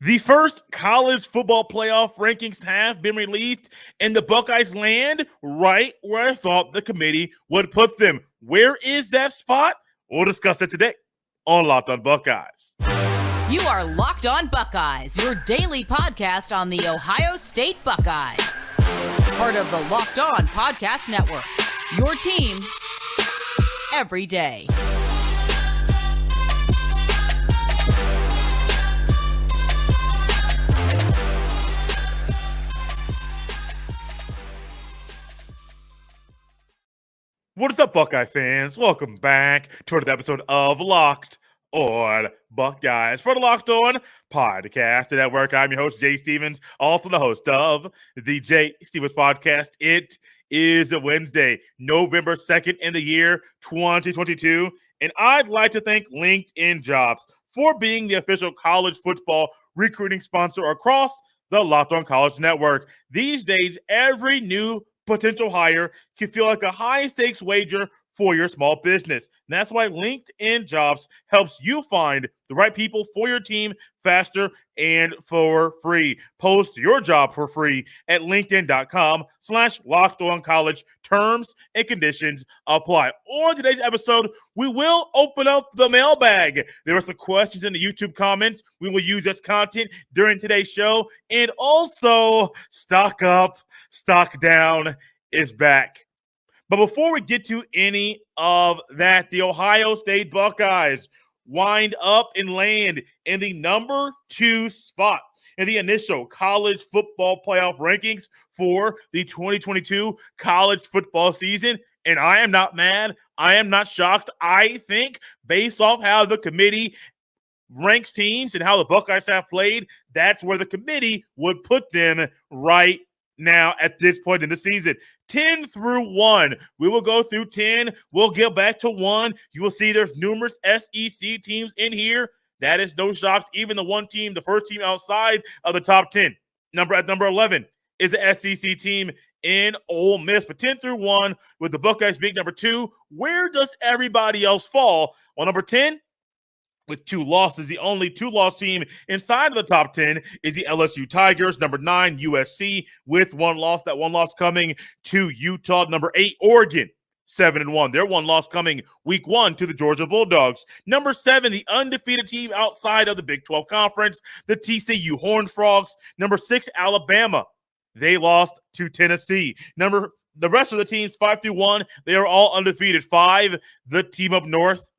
The first college football playoff rankings have been released, and the Buckeyes land right where I thought the committee would put them. Where is that spot? We'll discuss it today on Locked on Buckeyes. You are Locked on Buckeyes, your daily podcast on the Ohio State Buckeyes. Part of the Locked on Podcast Network, your team every day. What is up, Buckeye fans? Welcome back to another episode of Locked on Buckeyes for the Locked on Podcast Network. I'm your host, Jay Stevens, also the host of the Jay Stevens Podcast. It is a Wednesday, November 2nd in the year 2022, and I'd like to thank LinkedIn Jobs for being the official college football recruiting sponsor across the Locked on College Network. These days, every new potential hire can feel like a high-stakes wager for your small business. And that's why LinkedIn Jobs helps you find the right people for your team faster and for free. Post your job for free at linkedin.com/lockedoncollege. Terms and conditions apply. On today's episode, we will open up the mailbag. There are some questions in the YouTube comments we will use as content during today's show. And also, Stock Up, Stock Down is back. But before we get to any of that, the Ohio State Buckeyes wind up and land in the number 2 spot in the initial college football playoff rankings for the 2022 college football season. And I am not mad. I am not shocked. I think based off how the committee ranks teams and how the Buckeyes have played, that's where the committee would put them right now at this point in the season. 10 through 1. We will go through 10. We'll get back to 1. You will see there's numerous SEC teams in here. That is no shock. Even the one team, the first team outside of the top 10. At number 11 is the SEC team in Ole Miss. But 10 through 1 with the Buckeyes being number 2. Where does everybody else fall? Well, number 10, with 2 losses, the only 2-loss team inside of the top 10 is the LSU Tigers. Number 9, USC, with 1 loss. That 1 loss coming to Utah. Number 8, Oregon, 7-1. Their 1 loss coming week 1 to the Georgia Bulldogs. Number 7, the undefeated team outside of the Big 12 Conference, the TCU Horned Frogs. Number 6, Alabama. They lost to Tennessee. The rest of the teams, 5 through 1, they are all undefeated. 5, the team up north.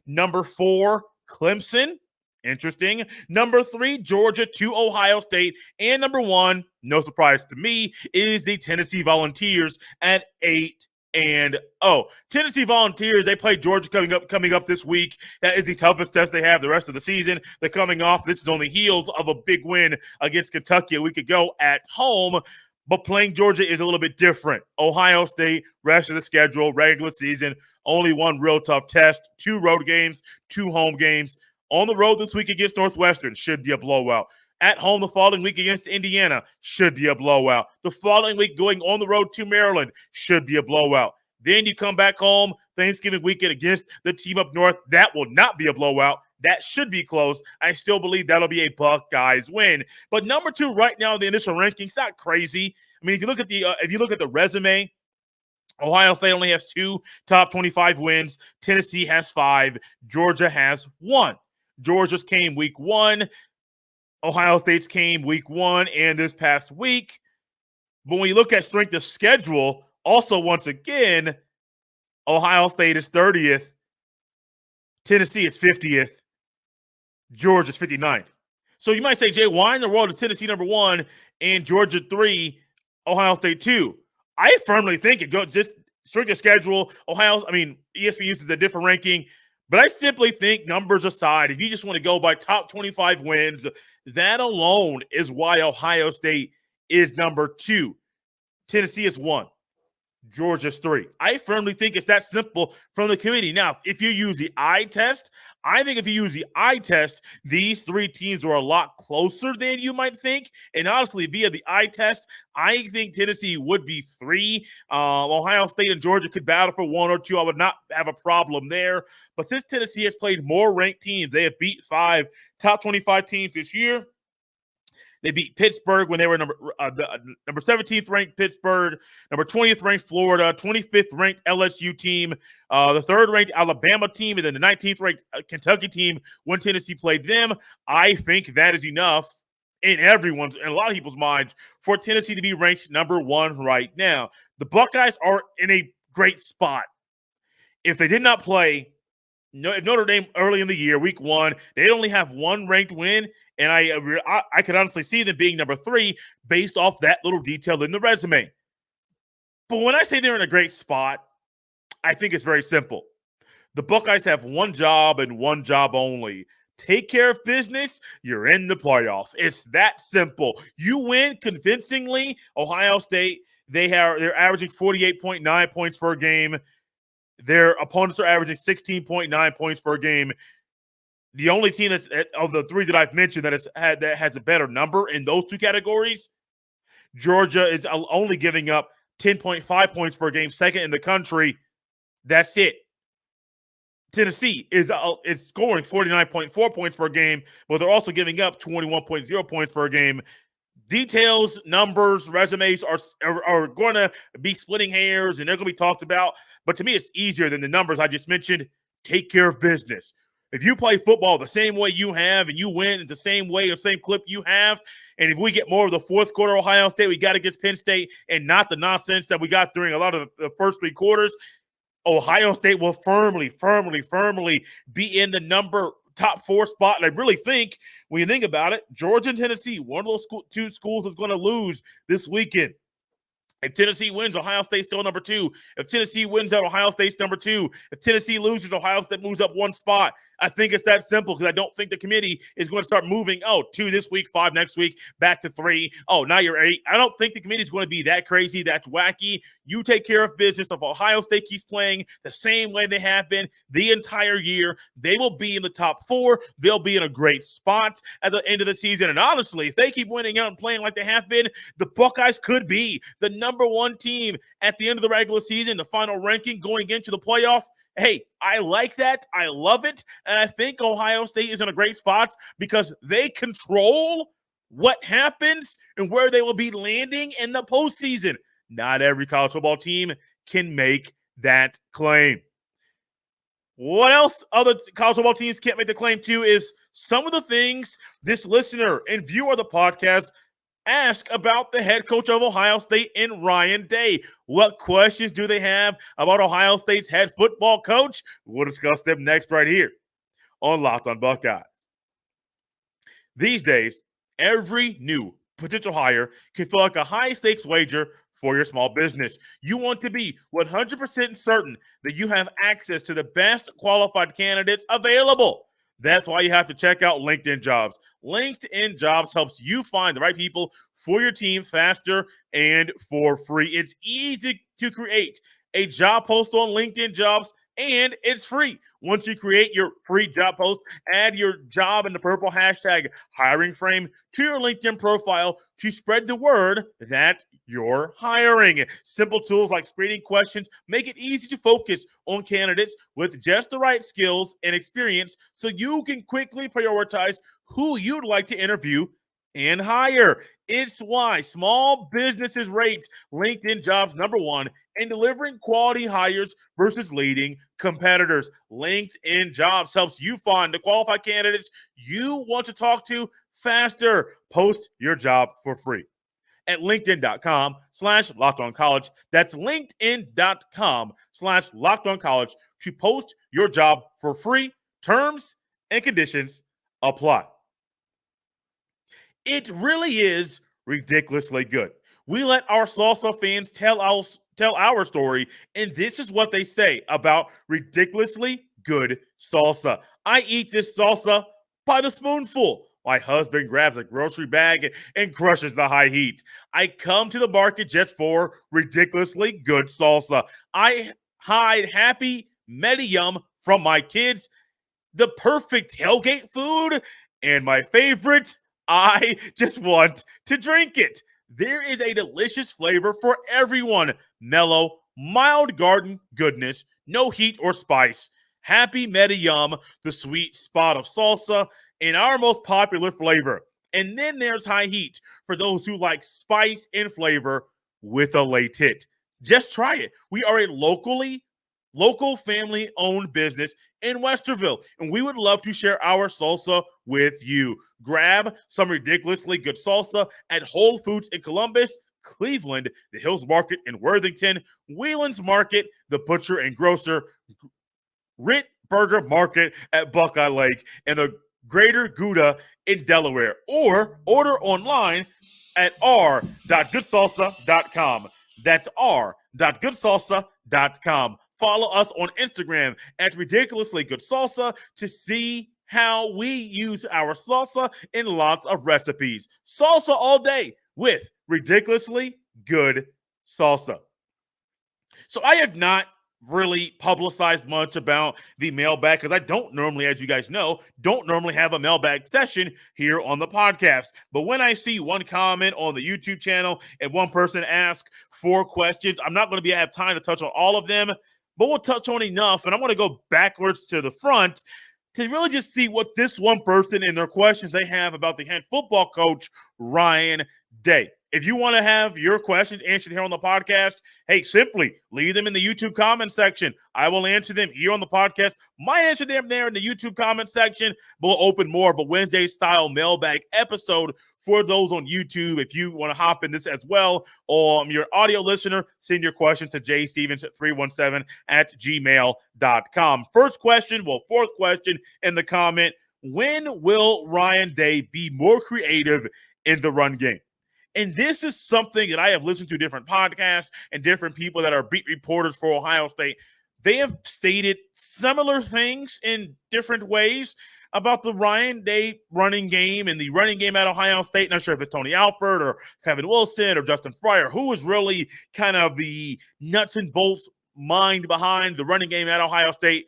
Number 4, Clemson, interesting. Number 3, Georgia, 2, Ohio State. And number 1, no surprise to me, is the Tennessee Volunteers at 8-0. Tennessee Volunteers, they play Georgia coming up this week. That is the toughest test they have the rest of the season. They're coming off. This is on the heels of a big win against Kentucky a week ago at home. But playing Georgia is a little bit different. Ohio State, rest of the schedule, regular season, only 1 real tough test, 2 road games, 2 home games. On the road this week against Northwestern, should be a blowout. At home the following week against Indiana, should be a blowout. The following week going on the road to Maryland, should be a blowout. Then you come back home Thanksgiving weekend against the team up north. That will not be a blowout. That should be close. I still believe that'll be a Buckeyes win. But number 2 right now in the initial rankings, not crazy. I mean, if you look at the resume, Ohio State only has 2 top 25 wins. Tennessee has 5. Georgia has 1. Georgia's came week 1. Ohio State's came week 1 and this past week. But when you look at strength of schedule, also once again, Ohio State is 30th. Tennessee is 50th. Georgia's 59th. So you might say, Jay, why in the world is Tennessee number 1 and Georgia 3, Ohio State 2? I firmly think it goes just strength of schedule. ESPN uses a different ranking, but I simply think, numbers aside, if you just want to go by top 25 wins, that alone is why Ohio State is number 2. Tennessee is 1. Georgia's 3. I firmly think it's that simple from the committee. Now, if you use the eye test, these 3 teams are a lot closer than you might think. And honestly, via the eye test, I think Tennessee would be 3. Ohio State and Georgia could battle for 1 or 2. I would not have a problem there. But since Tennessee has played more ranked teams, they have beat 5 top 25 teams this year. They beat Pittsburgh when they were number 17th ranked Pittsburgh, number 20th ranked Florida, 25th ranked LSU team, the 3rd ranked Alabama team, and then the 19th ranked Kentucky team when Tennessee played them. I think that is enough in a lot of people's minds for Tennessee to be ranked number 1 right now. The Buckeyes are in a great spot. If they did not play Notre Dame early in the year, week 1, they'd only have 1 ranked win, and I could honestly see them being number 3 based off that little detail in the resume. But when I say they're in a great spot, I think it's very simple. The Buckeyes have one job and one job only. Take care of business, you're in the playoff. It's that simple. You win convincingly. Ohio State, they're averaging 48.9 points per game. Their opponents are averaging 16.9 points per game. The only team that's of the 3 that I've mentioned that has a better number in those 2 categories, Georgia is only giving up 10.5 points per game, second in the country. That's it. Tennessee is scoring 49.4 points per game, but they're also giving up 21.0 points per game. Details, numbers, resumes are going to be splitting hairs, and they're going to be talked about. But to me, it's easier than the numbers I just mentioned. Take care of business. If you play football the same way you have and you win in the same way, the same clip you have, and if we get more of the fourth quarter Ohio State we got against Penn State and not the nonsense that we got during a lot of the first 3 quarters, Ohio State will firmly be in the top 4 spot. And I really think, when you think about it, Georgia and Tennessee, one of those 2 schools is going to lose this weekend. If Tennessee wins, Ohio State's still number 2. If Tennessee wins out, Ohio State's number 2. If Tennessee loses, Ohio State moves up 1 spot. I think it's that simple because I don't think the committee is going to start moving, 2 this week, 5 next week, back to 3. Now you're 8. I don't think the committee is going to be that crazy, that's wacky. You take care of business. If Ohio State keeps playing the same way they have been the entire year, they will be in the top 4. They'll be in a great spot at the end of the season. And honestly, if they keep winning out and playing like they have been, the Buckeyes could be the number 1 team at the end of the regular season, the final ranking going into the playoff. Hey, I like that. I love it. And I think Ohio State is in a great spot because they control what happens and where they will be landing in the postseason. Not every college football team can make that claim. What else other college football teams can't make the claim to is some of the things this listener and viewer of the podcast ask about the head coach of Ohio State in Ryan Day. What questions do they have about Ohio State's head football coach? We'll discuss them next right here on Locked on Buckeyes. These days, every new potential hire can feel like a high-stakes wager for your small business. You want to be 100% certain that you have access to the best qualified candidates available. That's why you have to check out LinkedIn Jobs. LinkedIn Jobs helps you find the right people for your team faster and for free. It's easy to create a job post on LinkedIn Jobs, and it's free. Once you create your free job post, add your job in the purple hashtag hiring frame to your LinkedIn profile to spread the word that you're hiring. Simple tools like screening questions make it easy to focus on candidates with just the right skills and experience so you can quickly prioritize who you'd like to interview and hire. It's why small businesses rate LinkedIn Jobs number 1 in delivering quality hires versus leading competitors. LinkedIn Jobs helps you find the qualified candidates you want to talk to faster. Post your job for free at linkedin.com/lockedoncollege. That's linkedin.com/lockedoncollege to post your job for free. Terms and conditions apply. It really is ridiculously good. We let our salsa fans tell our story, and this is what they say about ridiculously good salsa. I eat this salsa by the spoonful. My husband grabs a grocery bag and crushes the high heat. I come to the market just for ridiculously good salsa. I hide happy medium from my kids, the perfect tailgate food, and my favorite, I just want to drink it. There is a delicious flavor for everyone. Mellow, mild garden goodness, no heat or spice. Happy medium, the sweet spot of salsa, and our most popular flavor. And then there's high heat for those who like spice and flavor with a late hit. Just try it. We are a local family-owned business in Westerville, and we would love to share our salsa with you. Grab some ridiculously good salsa at Whole Foods in Columbus, Cleveland, the Hills Market in Worthington, Wheelan's Market, the Butcher and Grocer, Rit Burger Market at Buckeye Lake, and the Greater Gouda in Delaware. Or order online at r.goodsalsa.com. That's r.goodsalsa.com. Follow us on Instagram at Ridiculously Good Salsa to see how we use our salsa in lots of recipes. Salsa all day with Ridiculously Good Salsa. So I have not really publicized much about the mailbag because I don't normally, as you guys know, don't normally have a mailbag session here on the podcast. But when I see one comment on the YouTube channel and one person ask 4 questions, I'm not going to have time to touch on all of them, but we'll touch on enough. And I'm going to go backwards to the front to really just see what this one person and their questions they have about the head football coach, Ryan Day. If you want to have your questions answered here on the podcast, hey, simply leave them in the YouTube comment section. I will answer them here on the podcast. Might answer them there in the YouTube comment section, but we'll open more of a Wednesday-style mailbag episode for those on YouTube. If you want to hop in this as well, your audio listener, send your question to jstevens317@gmail.com. Fourth question in the comment, when will Ryan Day be more creative in the run game? And this is something that I have listened to different podcasts and different people that are beat reporters for Ohio State. They have stated similar things in different ways about the Ryan Day running game and the running game at Ohio State. Not sure if it's Tony Alford or Kevin Wilson or Justin Fryer, who is really kind of the nuts and bolts mind behind the running game at Ohio State.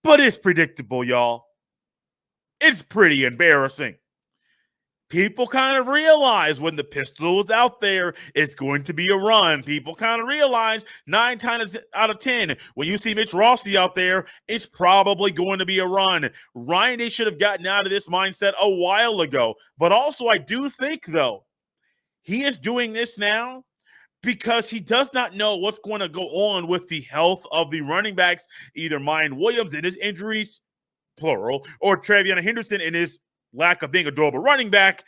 But it's predictable, y'all. It's pretty embarrassing. People kind of realize when the pistol is out there, it's going to be a run. People kind of realize 9 times out of 10, when you see Mitch Rossi out there, it's probably going to be a run. Ryan Day should have gotten out of this mindset a while ago. But also, I do think, though, he is doing this now because he does not know what's going to go on with the health of the running backs, either Mayan Williams and his injuries, plural, or Travion Henderson and his lack of being a durable running back.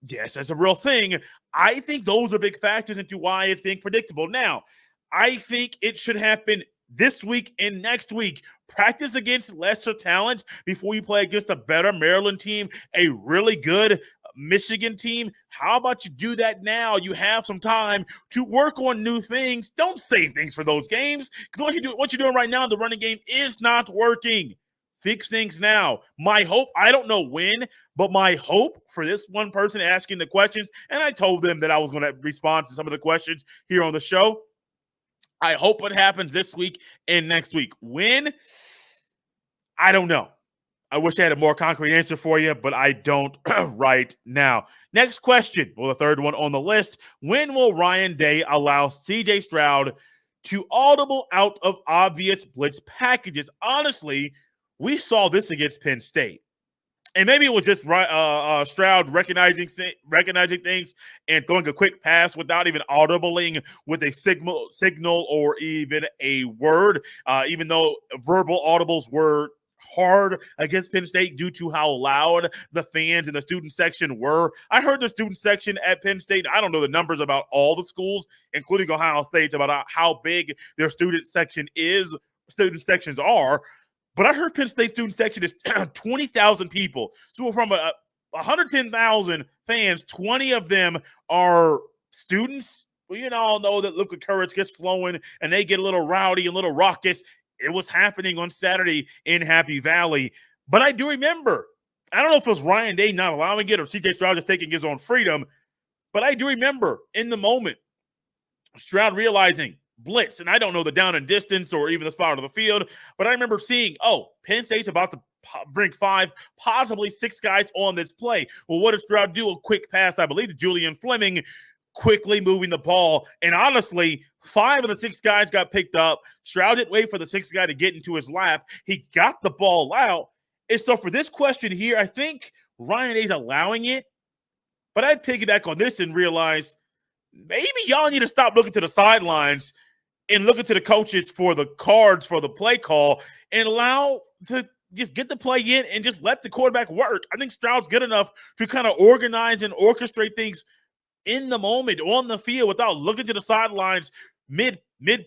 Yes, that's a real thing. I think those are big factors into why it's being predictable. Now, I think it should happen this week and next week. Practice against lesser talent before you play against a better Maryland team, a really good Michigan team. How about you do that now? You have some time to work on new things. Don't save things for those games, because what you're doing right now in the running game is not working. Fix things now. My hope, I don't know when, but my hope for this one person asking the questions, and I told them that I was going to respond to some of the questions here on the show. I hope it happens this week and next week. When? I don't know. I wish I had a more concrete answer for you, but I don't right now. Next question, the third one on the list. When will Ryan Day allow C.J. Stroud to audible out of obvious blitz packages? Honestly, we saw this against Penn State. And maybe it was just Stroud recognizing things and throwing a quick pass without even audibling with a signal or even a word, even though verbal audibles were hard against Penn State due to how loud the fans in the student section were. I heard the student section at Penn State, I don't know the numbers about all the schools, including Ohio State, about how big their student sections are. But I heard Penn State student section is 20,000 people. So from 110,000 fans, 20 of them are students. Well, you all know that local courage gets flowing and they get a little rowdy and a little raucous. It was happening on Saturday in Happy Valley. But I do remember, I don't know if it was Ryan Day not allowing it or C.J. Stroud just taking his own freedom, but I do remember in the moment, Stroud realizing, blitz, and I don't know the down and distance or even the spot of the field, but I remember seeing, Penn State's about to bring 5, possibly 6 guys on this play. Well, what does Stroud do? A quick pass, I believe, to Julian Fleming, quickly moving the ball, and honestly, 5 of the 6 guys got picked up. Stroud didn't wait for the 6th guy to get into his lap. He got the ball out, and so for this question here, I think Ryan Day's allowing it, but I'd piggyback on this and realize maybe y'all need to stop looking to the sidelines and looking to the coaches for the cards for the play call and allow to just get the play in and just let the quarterback work. I think Stroud's good enough to kind of organize and orchestrate things in the moment on the field without looking to the sidelines mid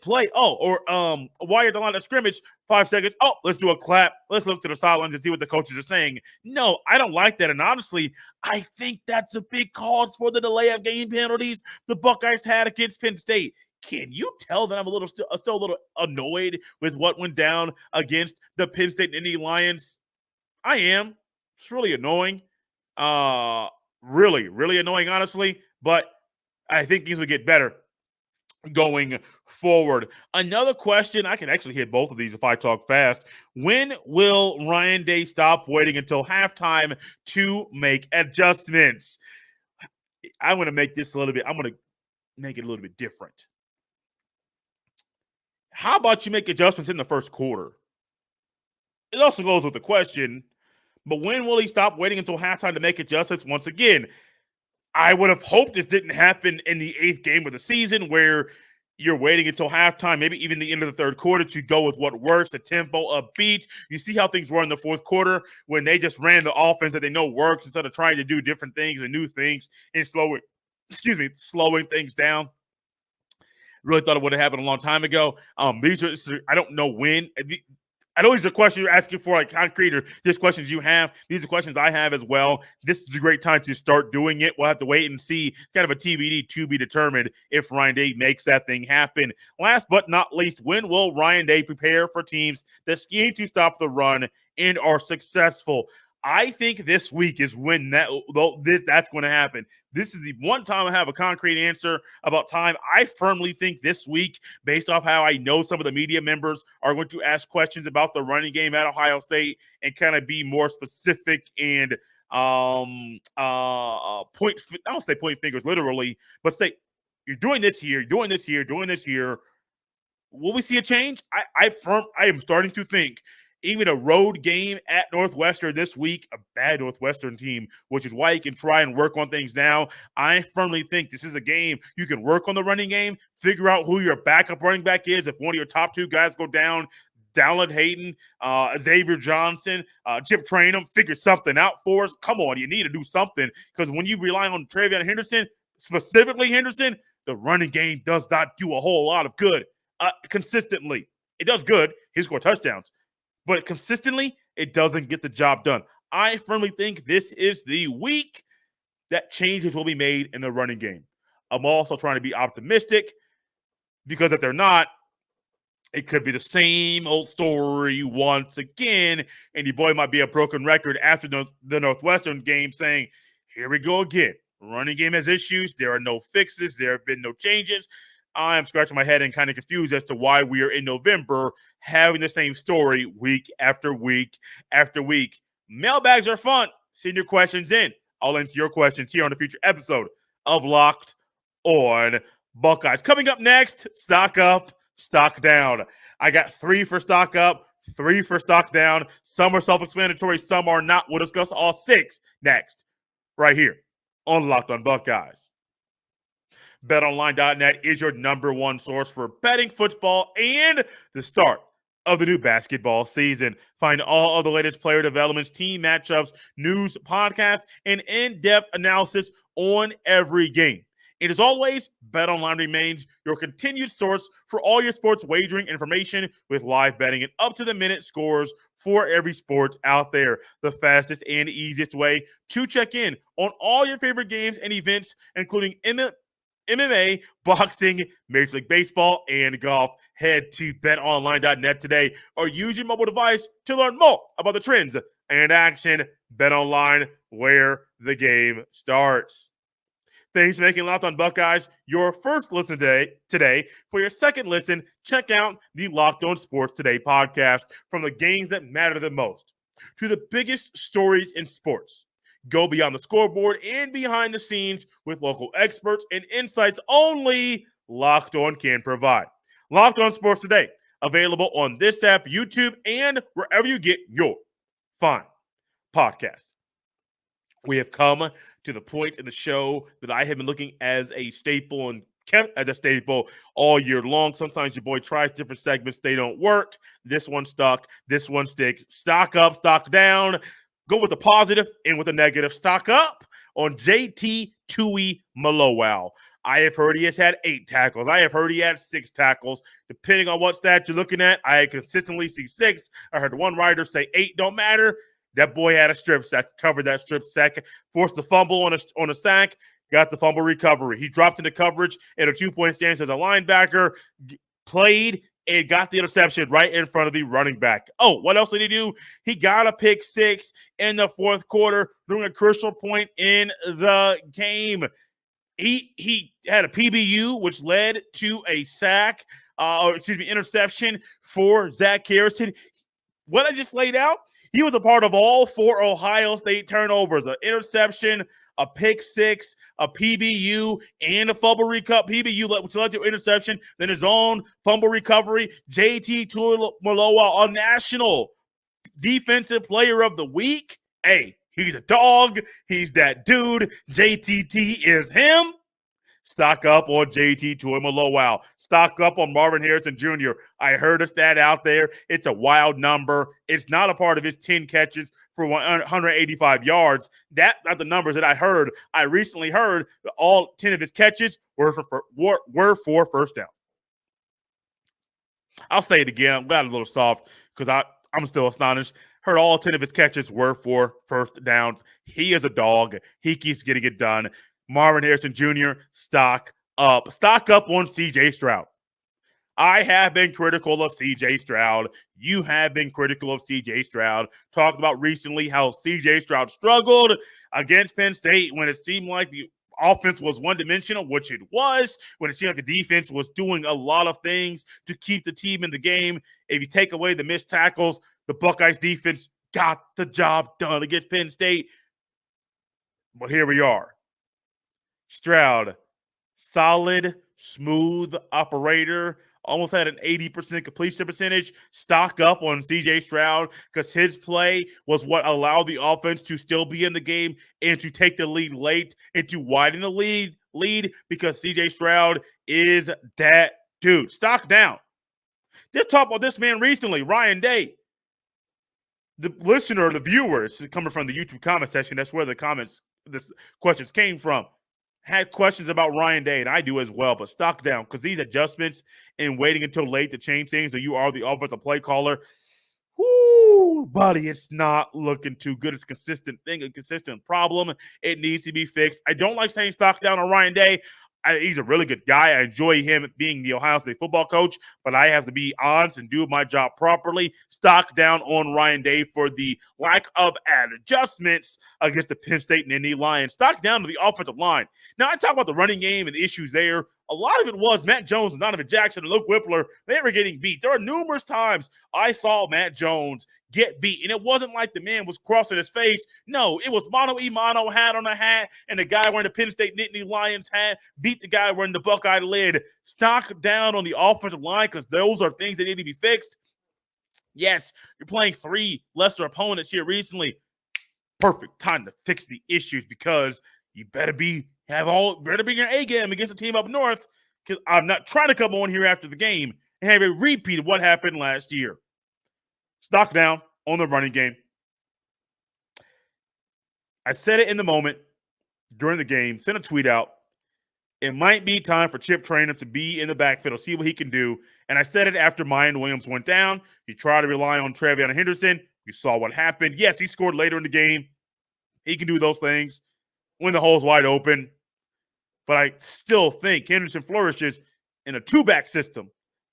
play. While you're at the line of scrimmage, 5 seconds. Oh, let's do a clap. Let's look to the sidelines and see what the coaches are saying. No, I don't like that. And honestly, I think that's a big cause for the delay of game penalties the Buckeyes had against Penn State. Can you tell that I'm still a little annoyed with what went down against the Penn State and Indy Lions? I am. It's really annoying. Really, really annoying, honestly. But I think things will get better going forward. Another question, I can actually hit both of these if I talk fast. When will Ryan Day stop waiting until halftime to make adjustments? I'm going to make this a little bit, I'm going to make it a little bit different. How about you make adjustments in the first quarter? It also goes with the question, but when will he stop waiting until halftime to make adjustments? Once again, I would have hoped this didn't happen in the 8th game of the season where you're waiting until halftime, maybe even the end of the third quarter to go with what works, the tempo, upbeat. You see how things were in the fourth quarter when they just ran the offense that they know works instead of trying to do different things and new things and slowing things down. Really thought it would have happened a long time ago. I don't know when. I know these are questions you're asking for, like concrete, or just questions you have. These are questions I have as well. This is a great time to start doing it. We'll have to wait and see, kind of a TBD to be determined if Ryan Day makes that thing happen. Last but not least, when will Ryan Day prepare for teams that scheme to stop the run and are successful? I think this week is when that's going to happen. This is the one time I have a concrete answer about time. I firmly think this week, based off how I know some of the media members are going to ask questions about the running game at Ohio State and kind of be more specific and I don't say point fingers literally, but say you're doing this here, doing this here, doing this here. Will we see a change? I am starting to think even a road game at Northwestern this week, a bad Northwestern team, which is why you can try and work on things now. I firmly think this is a game you can work on the running game, figure out who your backup running back is. If one of your top 2 guys go down, Dallin Hayden, Xavier Johnson, Chip Trainum, figure something out for us. Come on, you need to do something, because when you rely on Travion Henderson, specifically Henderson, the running game does not do a whole lot of good consistently. It does good. He scores touchdowns. But consistently, it doesn't get the job done. I firmly think this is the week that changes will be made in the running game. I'm also trying to be optimistic, because if they're not, it could be the same old story once again, and your boy might be a broken record after the Northwestern game saying, here we go again. Running game has issues. There are no fixes. There have been no changes. I'm scratching my head and kind of confused as to why we are in November having the same story week after week after week. Mailbags are fun. Send your questions in. I'll answer your questions here on a future episode of Locked on Buckeyes. Coming up next, stock up, stock down. I got 3 for stock up, 3 for stock down. Some are self-explanatory, some are not. We'll discuss all 6 next, right here on Locked on Buckeyes. BetOnline.net is your number 1 source for betting football and the start of the new basketball season. Find all of the latest player developments, team matchups, news, podcasts, and in-depth analysis on every game. And as always, BetOnline remains your continued source for all your sports wagering information with live betting and up-to-the-minute scores for every sport out there. The fastest and easiest way to check in on all your favorite games and events, including MMA, boxing, Major League Baseball, and golf. Head to betonline.net today or use your mobile device to learn more about the trends and action. BetOnline, where the game starts. Thanks for making Locked on Buckeyes your first listen today. For your second listen, check out the Locked on Sports Today podcast. From the games that matter the most to the biggest stories in sports. Go beyond the scoreboard and behind the scenes with local experts and insights only Locked On can provide. Locked On Sports Today, available on this app, YouTube, and wherever you get your fine podcast. we have come to the point in the show that I have been looking as a staple and kept as a staple all year long. Sometimes your boy tries different segments, they don't work. This one stuck, this one sticks. Stock up, stock down. Go with the positive and with the negative. Stock up on JT Tui Malowau. I have heard he has had 8 tackles. I have heard he had 6 tackles. Depending on what stat you're looking at, I consistently see 6. I heard one writer say 8 don't matter. That boy had a strip sack, covered that strip sack, forced the fumble on a sack, got the fumble recovery. He dropped into coverage in a 2-point stance as a linebacker, played and got the interception right in front of the running back. Oh, what else did he do? He got a pick 6 in the 4th quarter during a crucial point in the game. He had a PBU, which led to a sack, interception for Zach Harrison. What I just laid out, he was a part of all 4 Ohio State turnovers: an interception, a pick 6, a PBU, and a fumble recovery. PBU, which led to interception, then his own fumble recovery. JT Tuimoloau, a national defensive player of the week. Hey, he's a dog. He's that dude. JTT is him. Stock up on JT Tuimoloau. Stock up on Marvin Harrison Jr. I heard a stat out there. It's a wild number. It's not a part of his 10 catches for 185 yards. That's not the numbers that I heard. I recently heard that all 10 of his catches were for first down. I'll say it again. I'm glad a little soft because I'm still astonished. Heard all 10 of his catches were for first downs. He is a dog. He keeps getting it done. Marvin Harrison Jr., stock up. Stock up on CJ Stroud. I have been critical of CJ Stroud. You have been critical of CJ Stroud. Talked about recently how CJ Stroud struggled against Penn State when it seemed like the offense was one-dimensional, which it was, when it seemed like the defense was doing a lot of things to keep the team in the game. If you take away the missed tackles, the Buckeyes defense got the job done against Penn State. But here we are. Stroud, solid, smooth operator, almost had an 80% completion percentage. Stock up on CJ Stroud because his play was what allowed the offense to still be in the game and to take the lead late and to widen the lead because CJ Stroud is that dude. Stock down. Just talk about this man recently, Ryan Day. The listener, the viewers, coming from the YouTube comment section, that's where the questions came from. Had questions about Ryan Day, and I do as well, but stock down because these adjustments and waiting until late to change things, so you are the offensive play caller. Whoo, buddy, it's not looking too good. It's a consistent thing, a consistent problem. It needs to be fixed. I don't like saying stock down on Ryan Day. He's a really good guy. I enjoy him being the Ohio State football coach, but I have to be honest and do my job properly. Stock down on Ryan Day for the lack of adjustments against the Penn State and Indy Lions. Stock down to the offensive line. Now, I talk about the running game and the issues there. A lot of it was Matt Jones and Donovan Jackson and Luke Whippler. They were getting beat. There are numerous times I saw Matt Jones get beat, and it wasn't like the man was crossing his face. No, it was mano-a-mano, hat on a hat, and the guy wearing the Penn State Nittany Lions hat beat the guy wearing the Buckeye lid. Stock down on the offensive line because those are things that need to be fixed. Yes, you're playing 3 lesser opponents here recently. Perfect time to fix the issues because you better be your A game against a team up north because I'm not trying to come on here after the game and have a repeat of what happened last year. Stock down on the running game. I said it in the moment during the game, sent a tweet out. It might be time for Chip Traynor to be in the backfield, see what he can do. And I said it after Mayan Williams went down. You try to rely on Travion Henderson. You saw what happened. Yes, he scored later in the game. He can do those things when the hole's wide open. But I still think Henderson flourishes in a 2-back system,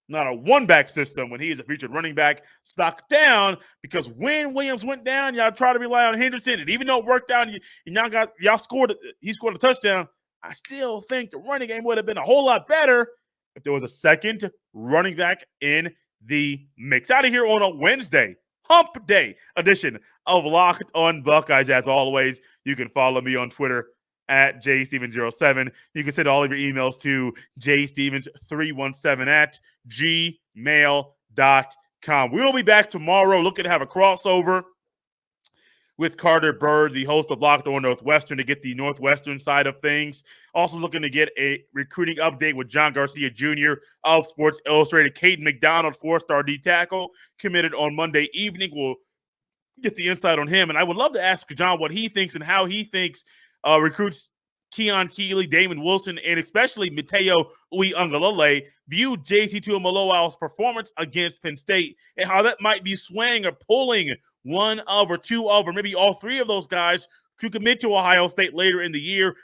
not a 1-back system when he is a featured running back. Stock down because when Williams went down, y'all try to rely on Henderson. And even though it worked out, he scored a touchdown. I still think the running game would have been a whole lot better if there was a second running back in the mix. Out of here on a Wednesday, hump day edition of Locked on Buckeyes. As always, you can follow me on Twitter at jstevens07. You can send all of your emails to jstevens317 at gmail.com. We will be back tomorrow looking to have a crossover with Carter Bird, the host of Locked On Northwestern, to get the Northwestern side of things. Also looking to get a recruiting update with John Garcia Jr. of Sports Illustrated. Caden McDonald, 4-star D tackle, committed on Monday evening. We'll get the insight on him. And I would love to ask John what he thinks and how he thinks recruits Keon Keeley, Damon Wilson, and especially Mateo Uiagalelei view JT Tuimoloau's performance against Penn State and how that might be swaying or pulling one of or two of or maybe all three of those guys to commit to Ohio State later in the year.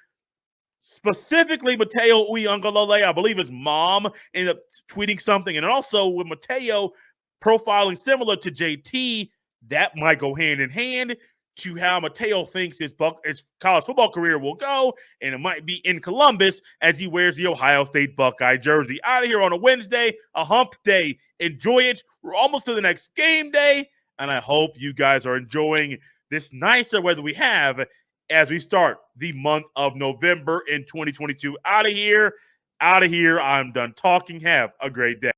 Specifically, Mateo Uiagalelei, I believe his mom ended up tweeting something. And also with Mateo profiling similar to JT, that might go hand in hand to how Mateo thinks his college football career will go, and it might be in Columbus as he wears the Ohio State Buckeye jersey. Out of here on a Wednesday, a hump day. Enjoy it. We're almost to the next game day, and I hope you guys are enjoying this nicer weather we have as we start the month of November in 2022. Out of here. I'm done talking. Have a great day.